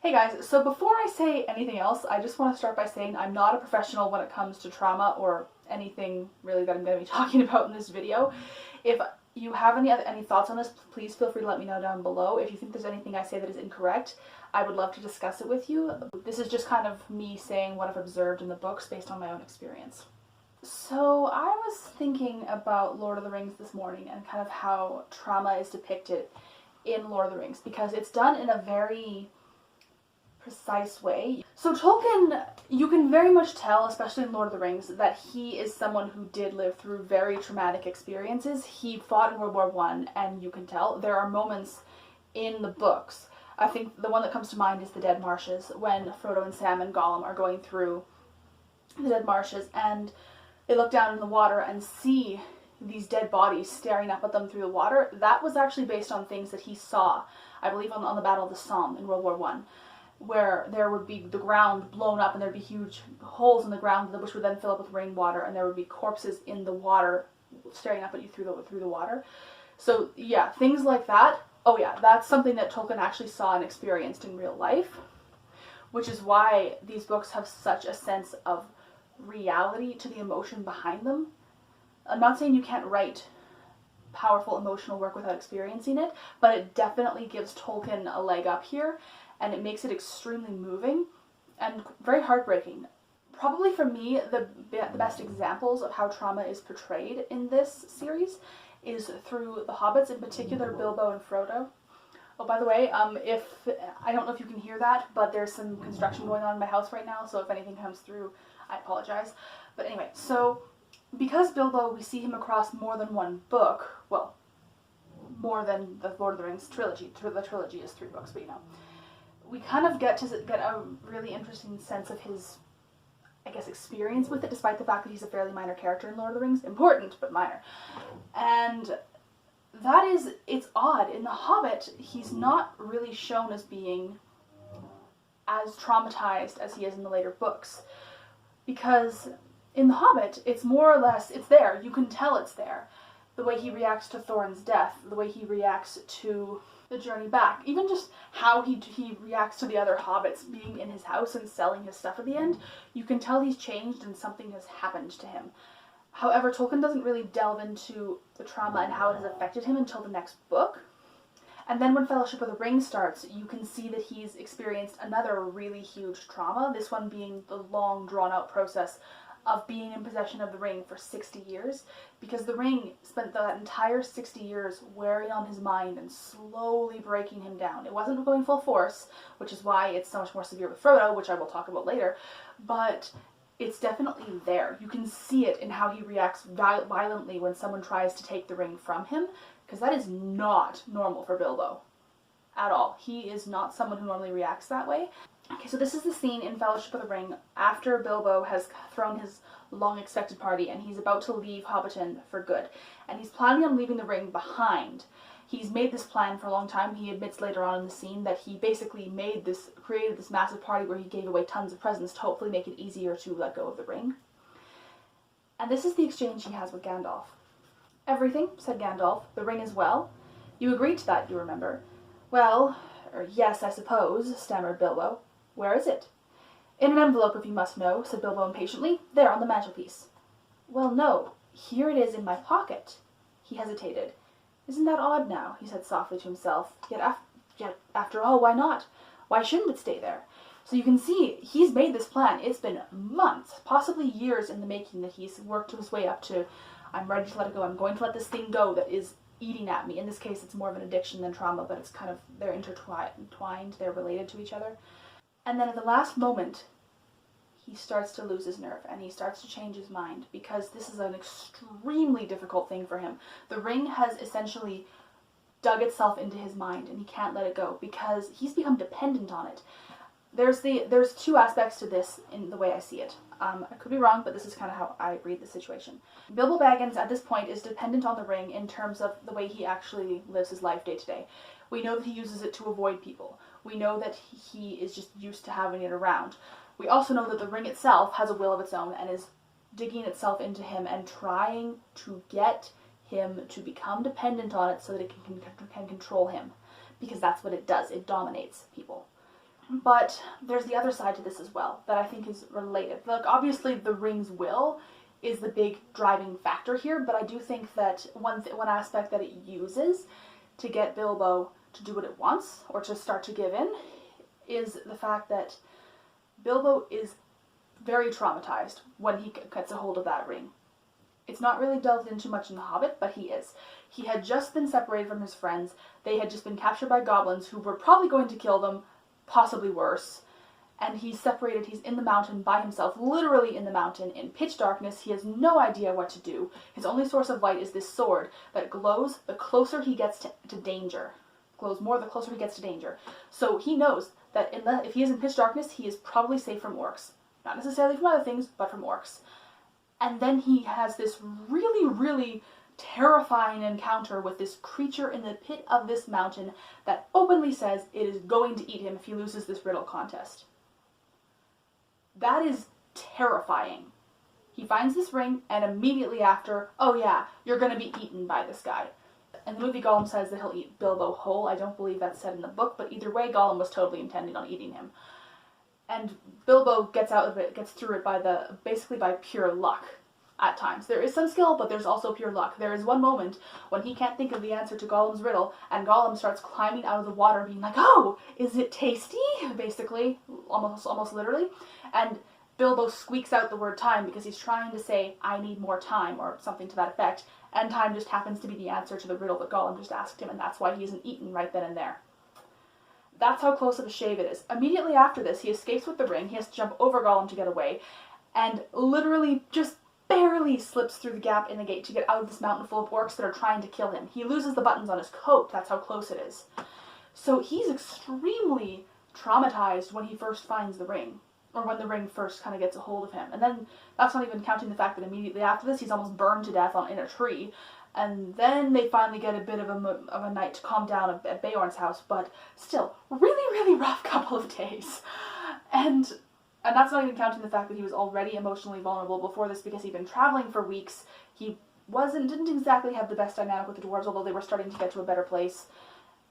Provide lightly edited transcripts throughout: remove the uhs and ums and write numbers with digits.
Hey guys, so before I say anything else, I just want to start by saying I'm not a professional when it comes to trauma or anything really that I'm going to be talking about in this video. If you have any thoughts on this, please feel free to let me know down below. If you think there's anything I say that is incorrect, I would love to discuss it with you. This is just kind of me saying what I've observed in the books based on my own experience. So I was thinking about Lord of the Rings this morning and kind of how trauma is depicted in Lord of the Rings, because it's done in a very precise way. So Tolkien, you can very much tell, especially in Lord of the Rings, that he is someone who did live through very traumatic experiences. He fought in World War I, and you can tell. There are moments in the books. I think the one that comes to mind is the Dead Marshes, when Frodo and Sam and Gollum are going through the Dead Marshes, and they look down in the water and see these dead bodies staring up at them through the water. That was actually based on things that he saw, I believe, on the Battle of the Somme in World War I. Where there would be the ground blown up and there'd be huge holes in the ground which would then fill up with rainwater, and there would be corpses in the water staring up at you through the water. So yeah, things like that. Oh yeah, that's something that Tolkien actually saw and experienced in real life, which is why these books have such a sense of reality to the emotion behind them. I'm not saying you can't write powerful emotional work without experiencing it, but it definitely gives Tolkien a leg up here. And it makes it extremely moving and very heartbreaking. Probably for me, the best examples of how trauma is portrayed in this series is through the Hobbits, in particular Bilbo and Frodo. Oh, by the way, if I don't know if you can hear that, but there's some construction going on in my house right now, so if anything comes through, I apologize. But anyway, so because Bilbo, we see him across more than one book, well, more than the Lord of the Rings trilogy. The trilogy is 3 books, but you know. We kind of get a really interesting sense of his, I guess, experience with it, despite the fact that he's a fairly minor character in Lord of the Rings. Important, but minor. And it's odd. In The Hobbit, he's not really shown as being as traumatized as he is in the later books. Because in The Hobbit, it's more or less, it's there. You can tell it's there. The way he reacts to Thorin's death, the way he reacts to the journey back, even just how he reacts to the other hobbits being in his house and selling his stuff at the end, you can tell he's changed and something has happened to him. However, Tolkien doesn't really delve into the trauma and how it has affected him until the next book. And then when Fellowship of the Ring starts, you can see that he's experienced another really huge trauma, this one being the long, drawn-out process of being in possession of the ring for 60 years, because the ring spent that entire 60 years wearing on his mind and slowly breaking him down. It wasn't going full force, which is why it's so much more severe with Frodo, which I will talk about later, but it's definitely there. You can see it in how he reacts violently when someone tries to take the ring from him, because that is not normal for Bilbo at all. He is not someone who normally reacts that way. Okay, so this is the scene in Fellowship of the Ring after Bilbo has thrown his long-expected party and he's about to leave Hobbiton for good. And he's planning on leaving the ring behind. He's made this plan for a long time. He admits later on in the scene that he basically created this massive party where he gave away tons of presents to hopefully make it easier to let go of the ring. And this is the exchange he has with Gandalf. "Everything," said Gandalf. "The ring as well? You agreed to that, you remember." "Well, yes, I suppose," stammered Bilbo. "Where is it?" "In an envelope, if you must know," said Bilbo impatiently. "There, on the mantelpiece." "Well, no. Here it is in my pocket." He hesitated. "Isn't that odd now?" he said softly to himself. Yet after all, why not? Why shouldn't it stay there? So you can see, he's made this plan. It's been months, possibly years in the making, that he's worked his way up to, I'm ready to let it go. I'm going to let this thing go that is eating at me. In this case, it's more of an addiction than trauma, but it's kind of, they're intertwined, they're related to each other. And then at the last moment, he starts to lose his nerve and he starts to change his mind, because this is an extremely difficult thing for him. The ring has essentially dug itself into his mind and he can't let it go because he's become dependent on it. There's 2 aspects to this in the way I see it. I could be wrong, but this is kind of how I read the situation. Bilbo Baggins at this point is dependent on the ring in terms of the way he actually lives his life day to day. We know that he uses it to avoid people. We know that he is just used to having it around. We also know that the ring itself has a will of its own and is digging itself into him and trying to get him to become dependent on it so that it can control him. Because that's what it does. It dominates people. But there's the other side to this as well that I think is related. Like, obviously the ring's will is the big driving factor here, but I do think that one aspect that it uses to get Bilbo to do what it wants, or to start to give in, is the fact that Bilbo is very traumatized when he gets a hold of that ring. It's not really delved into much in The Hobbit, but he is. He had just been separated from his friends. They had just been captured by goblins who were probably going to kill them, possibly worse. And he's separated, he's in the mountain by himself, literally in the mountain, in pitch darkness. He has no idea what to do. His only source of light is this sword that glows the closer he gets to danger. Glows more the closer he gets to danger. So he knows that if he is in pitch darkness, he is probably safe from orcs. Not necessarily from other things, but from orcs. And then he has this really, really terrifying encounter with this creature in the pit of this mountain that openly says it is going to eat him if he loses this riddle contest. That is terrifying. He finds this ring, and immediately after, oh yeah, you're going to be eaten by this guy. And the movie Gollum says that he'll eat Bilbo whole. I don't believe that's said in the book, but either way, Gollum was totally intending on eating him. And Bilbo gets out of it, gets through it basically by pure luck at times. There is some skill, but there's also pure luck. There is one moment when he can't think of the answer to Gollum's riddle, and Gollum starts climbing out of the water being like, oh, is it tasty? Basically, almost literally. And Bilbo squeaks out the word time because he's trying to say, I need more time, or something to that effect, and time just happens to be the answer to the riddle that Gollum just asked him, and that's why he isn't eaten right then and there. That's how close of a shave it is. Immediately after this, he escapes with the ring, he has to jump over Gollum to get away, and literally just barely slips through the gap in the gate to get out of this mountain full of orcs that are trying to kill him. He loses the buttons on his coat, that's how close it is. So he's extremely traumatized when he first finds the ring, or when the ring first kind of gets a hold of him. And then, that's not even counting the fact that immediately after this, he's almost burned to death in a tree. And then they finally get a bit of a night to calm down at Beorn's house, but still, really, really rough couple of days. And that's not even counting the fact that he was already emotionally vulnerable before this because he'd been traveling for weeks. He didn't exactly have the best dynamic with the dwarves, although they were starting to get to a better place.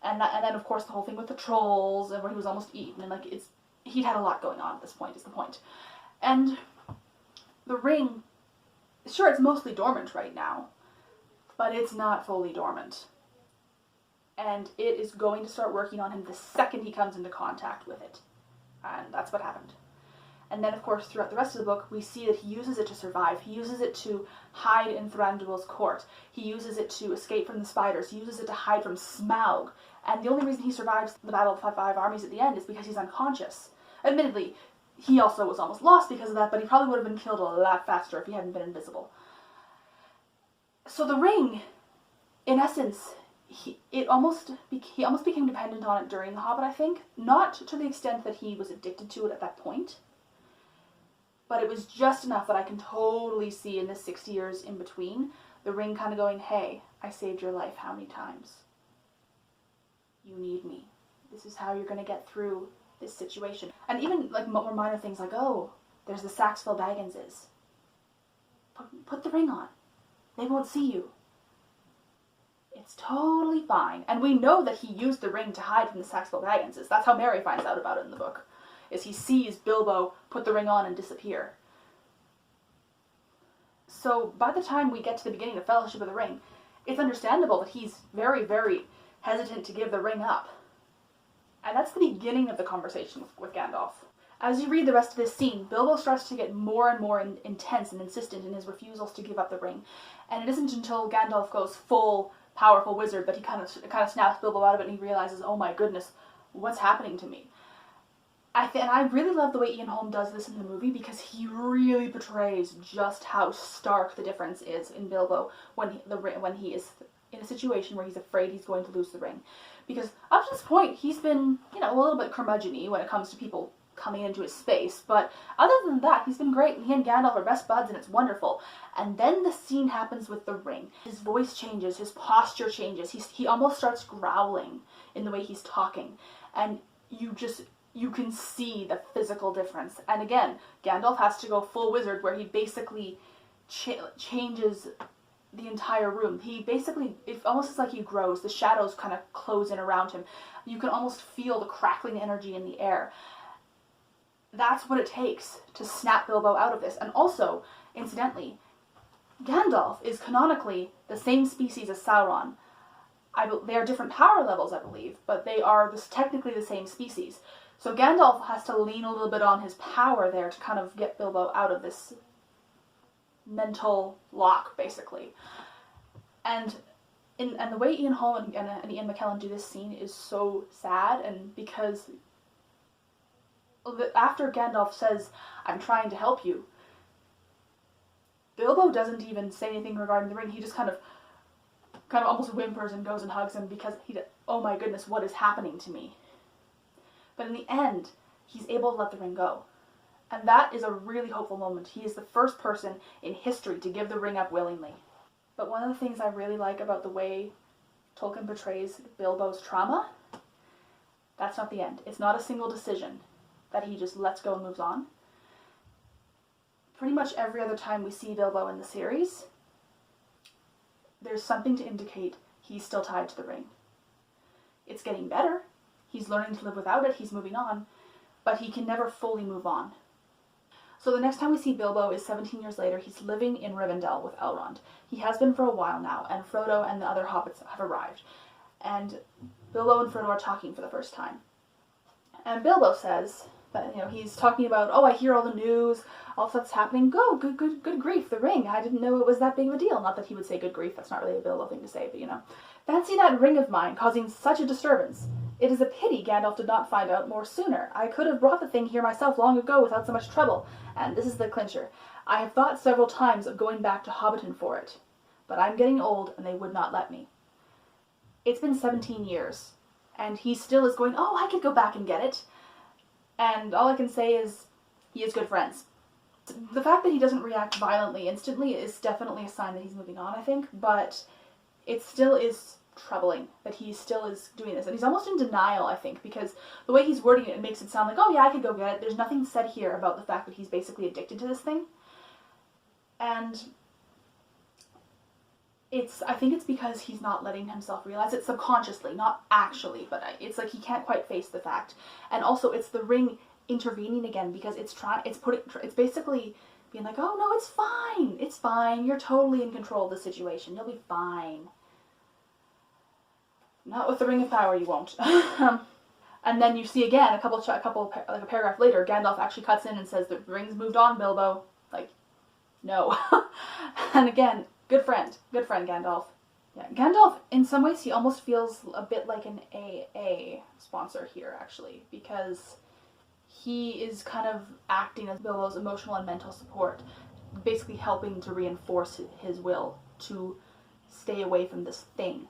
And then, of course, the whole thing with the trolls, and where he was almost eaten, and he'd had a lot going on at this point, is the point. And the ring, sure, it's mostly dormant right now, but it's not fully dormant. And it is going to start working on him the second he comes into contact with it. And that's what happened. And then, of course, throughout the rest of the book, we see that he uses it to survive. He uses it to hide in Thranduil's court. He uses it to escape from the spiders. He uses it to hide from Smaug. And the only reason he survives the Battle of the Five Armies at the end is because he's unconscious. Admittedly, he also was almost lost because of that, but he probably would have been killed a lot faster if he hadn't been invisible. So the ring, in essence, he almost became dependent on it during The Hobbit, I think. Not to the extent that he was addicted to it at that point, but it was just enough that I can totally see in the 6 years in between, the ring kind of going, hey, I saved your life how many times? You need me. This is how you're going to get through this situation. And even like more minor things like, oh, there's the Saxville Bagginses. Put the ring on. They won't see you. It's totally fine. And we know that he used the ring to hide from the Saxville Bagginses. That's how Merry finds out about it in the book. Is he sees Bilbo put the ring on and disappear. So by the time we get to the beginning of Fellowship of the Ring, it's understandable that he's very, very hesitant to give the ring up. And that's the beginning of the conversation with Gandalf. As you read the rest of this scene, Bilbo starts to get more and more intense and insistent in his refusals to give up the ring. And it isn't until Gandalf goes full powerful wizard that he kind of snaps Bilbo out of it and he realizes, oh my goodness, what's happening to me? And I really love the way Ian Holm does this in the movie because he really portrays just how stark the difference is in Bilbo when he is in a situation where he's afraid he's going to lose the ring. Because up to this point, he's been, a little bit curmudgeon-y when it comes to people coming into his space, but other than that, he's been great, and he and Gandalf are best buds, and it's wonderful. And then the scene happens with the ring. His voice changes, his posture changes, he almost starts growling in the way he's talking, and you can see the physical difference. And again, Gandalf has to go full wizard, where he basically changes the entire room. He basically, it almost is like he grows. The shadows kind of close in around him. You can almost feel the crackling energy in the air. That's what it takes to snap Bilbo out of this. And also, incidentally, Gandalf is canonically the same species as Sauron. They are different power levels, I believe, but they are technically the same species. So Gandalf has to lean a little bit on his power there to kind of get Bilbo out of this mental lock, basically. And the way Ian Holm and Ian McKellen do this scene is so sad, and because after Gandalf says, "I'm trying to help you," Bilbo doesn't even say anything regarding the ring. He just kind of almost whimpers and goes and hugs him because oh my goodness, what is happening to me? But in the end, he's able to let the ring go. And that is a really hopeful moment. He is the first person in history to give the ring up willingly. But one of the things I really like about the way Tolkien portrays Bilbo's trauma, that's not the end. It's not a single decision that he just lets go and moves on. Pretty much every other time we see Bilbo in the series, there's something to indicate he's still tied to the ring. It's getting better. He's learning to live without it. He's moving on. But he can never fully move on. So the next time we see Bilbo is 17 years later. He's living in Rivendell with Elrond. He has been for a while now, and Frodo and the other hobbits have arrived. And Bilbo and Frodo are talking for the first time. And Bilbo says that, he's talking about, "Oh, I hear all the news, all that's happening. Go, good grief, the ring. I didn't know it was that big of a deal." Not that he would say good grief, that's not really a Bilbo thing to say, but "Fancy that ring of mine causing such a disturbance. It is a pity Gandalf did not find out more sooner. I could have brought the thing here myself long ago without so much trouble. And this is the clincher. I have thought several times of going back to Hobbiton for it, but I'm getting old and they would not let me." It's been 17 years, and he still is going, "Oh, I could go back and get it." And all I can say is, he is good friends. The fact that he doesn't react violently instantly is definitely a sign that he's moving on, I think, but it still is troubling that he still is doing this. And he's almost in denial, I think, because the way he's wording it makes it sound like, "Oh yeah, I could go get it." There's nothing said here about the fact that he's basically addicted to this thing. And I think it's because he's not letting himself realize it subconsciously, not actually, but it's like he can't quite face the fact. And also it's the ring intervening again because it's basically being like, "Oh no, it's fine, you're totally in control of the situation, you'll be fine." Not with the Ring of Power, you won't. And then you see again, like a paragraph later, Gandalf actually cuts in and says, "The ring's moved on, Bilbo." Like, no. And again, good friend Gandalf. Yeah, Gandalf, in some ways, he almost feels a bit like an AA sponsor here, actually, because he is kind of acting as Bilbo's emotional and mental support, basically helping to reinforce his will to stay away from this thing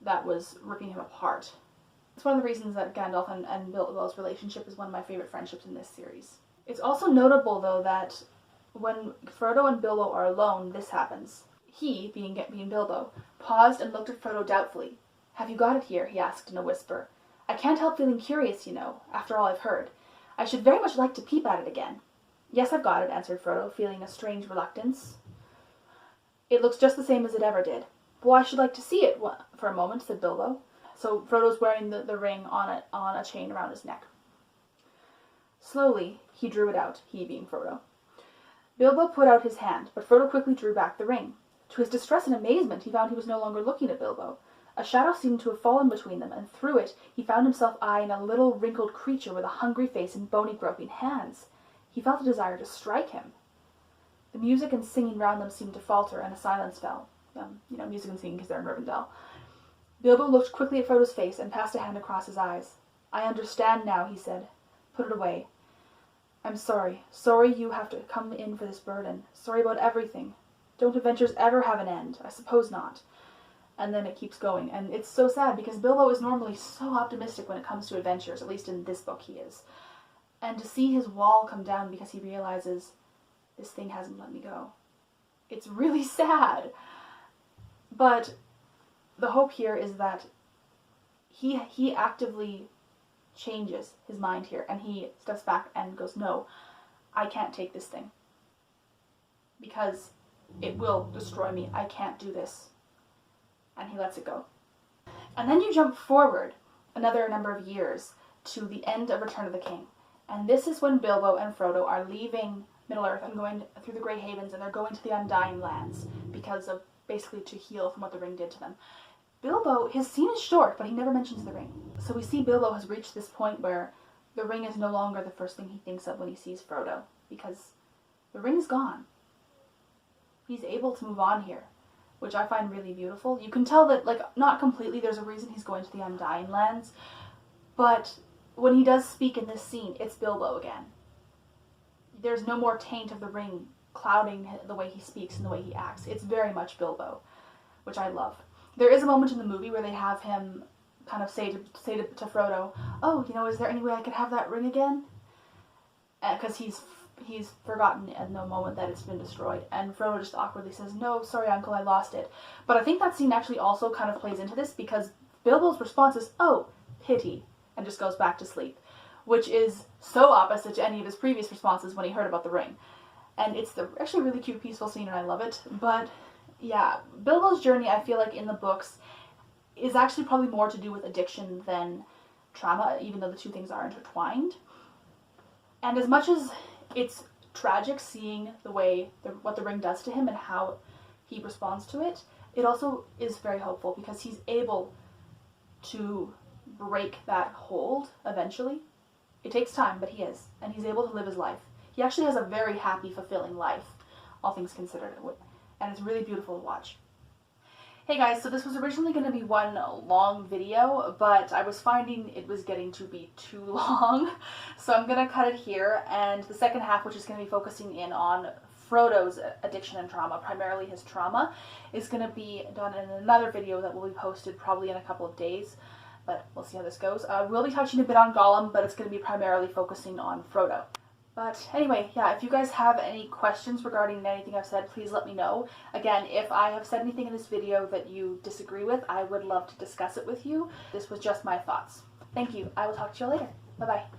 that was ripping him apart. It's one of the reasons that Gandalf and Bilbo's relationship is one of my favorite friendships in this series. It's also notable, though, that when Frodo and Bilbo are alone, this happens. He, being Bilbo, paused and looked at Frodo doubtfully. "Have you got it here?" he asked in a whisper. "I can't help feeling curious, after all I've heard. I should very much like to peep at it again." "Yes, I've got it," answered Frodo, feeling a strange reluctance. "It looks just the same as it ever did." "Well, I should like to see it for a moment," said Bilbo. So Frodo's wearing the ring on a chain around his neck. Slowly, he drew it out, he being Frodo. Bilbo put out his hand, but Frodo quickly drew back the ring. To his distress and amazement, he found he was no longer looking at Bilbo. A shadow seemed to have fallen between them, and through it he found himself eyeing a little wrinkled creature with a hungry face and bony groping hands. He felt a desire to strike him. The music and singing round them seemed to falter, and a silence fell. Music and singing because they're in Rivendell. Bilbo looked quickly at Frodo's face and passed a hand across his eyes. "I understand now," he said. "Put it away. I'm sorry. Sorry you have to come in for this burden. Sorry about everything. Don't adventures ever have an end? I suppose not." And then it keeps going. And it's so sad because Bilbo is normally so optimistic when it comes to adventures, at least in this book he is. And to see his wall come down because he realizes this thing hasn't let me go. It's really sad. But the hope here is that he actively changes his mind here, and he steps back and goes, "No, I can't take this thing." Because It will destroy me. I can't do this. And he lets it go. And then you jump forward another number of years to the end of Return of the King. And this is when Bilbo and Frodo are leaving Middle-earth and going through the Grey Havens, and they're going to the Undying Lands because of basically to heal from what the ring did to them. Bilbo, his scene is short, but he never mentions the ring. So we see Bilbo has reached this point where the ring is no longer the first thing he thinks of when he sees Frodo, because the ring is gone. He's able to move on here, which I find really beautiful. You can tell that, like, not completely, there's a reason he's going to the Undying Lands, but when he does speak in this scene, it's Bilbo again. There's no more taint of the ring clouding the way he speaks and the way he acts. It's very much Bilbo, which I love. There is a moment in the movie where they have him kind of say to Frodo, "Oh, you know, is there any way I could have that ring again?" Because he's forgotten at no moment that it's been destroyed. And Frodo just awkwardly says, "No, sorry, Uncle, I lost it." But I think that scene actually also kind of plays into this, because Bilbo's response is, "Oh, pity," and just goes back to sleep, which is so opposite to any of his previous responses when he heard about the ring. And it's actually a really cute, peaceful scene, and I love it. But yeah, Bilbo's journey, I feel like in the books, is actually probably more to do with addiction than trauma, even though the two things are intertwined. And as much as it's tragic seeing what the ring does to him and how he responds to it, it also is very hopeful, because he's able to break that hold eventually. It takes time, but he is, and he's able to live his life. He actually has a very happy, fulfilling life, all things considered, and it's really beautiful to watch. Hey guys, so this was originally going to be one long video, but I was finding it was getting to be too long, so I'm going to cut it here, and the second half, which is going to be focusing in on Frodo's addiction and trauma, primarily his trauma, is going to be done in another video that will be posted probably in a couple of days, but we'll see how this goes. We'll be touching a bit on Gollum, but it's going to be primarily focusing on Frodo. But anyway, yeah, if you guys have any questions regarding anything I've said, please let me know. Again, if I have said anything in this video that you disagree with, I would love to discuss it with you. This was just my thoughts. Thank you. I will talk to you later. Bye-bye.